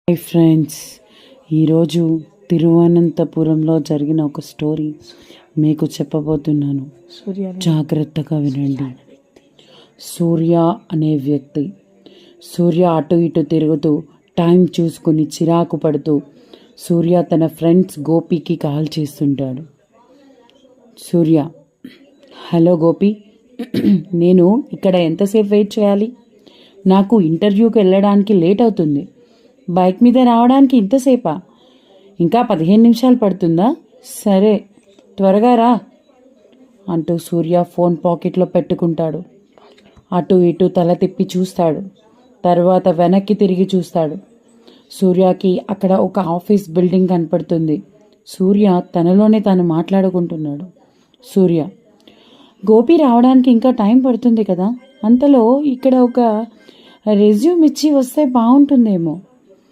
Hi friends, ఈరోజు తిరువనంతపురంలో జరిగిన ఒక స్టోరీ మీకు చెప్పబోతున్నాను. జాగ్రత్తగా వినండి. సూర్య అనే వ్యక్తి అటు ఇటు తిరుగుతూ టైం చూసుకుని చిరాకు పడుతూ సూర్య తన ఫ్రెండ్స్ గోపికి కాల్ చేస్తుంటాడు. సూర్య: హలో గోపి, నేను ఇక్కడ ఎంతసేపు వెయిట్ చేయాలి? నాకు ఇంటర్వ్యూకి వెళ్ళడానికి లేట్ అవుతుంది. బైక్ మీద రావడానికి ఇంతసేపా? ఇంకా 15 నిమిషాలు పడుతుందా? సరే, త్వరగా రా అంటూ సూర్య ఫోన్ పాకెట్లో పెట్టుకుంటాడు. అటు ఇటు తల తిప్పి చూస్తాడు. తర్వాత వెనక్కి తిరిగి చూస్తాడు. సూర్యకి అక్కడ ఒక ఆఫీస్ బిల్డింగ్ కనపడుతుంది. సూర్య తనలోనే తాను మాట్లాడుకుంటున్నాడు. సూర్య: గోపి రావడానికి ఇంకా టైం పడుతుంది కదా, అంతలో ఇక్కడ ఒక రెజ్యూమ్ ఇచ్చి వస్తే బాగుంటుందేమో.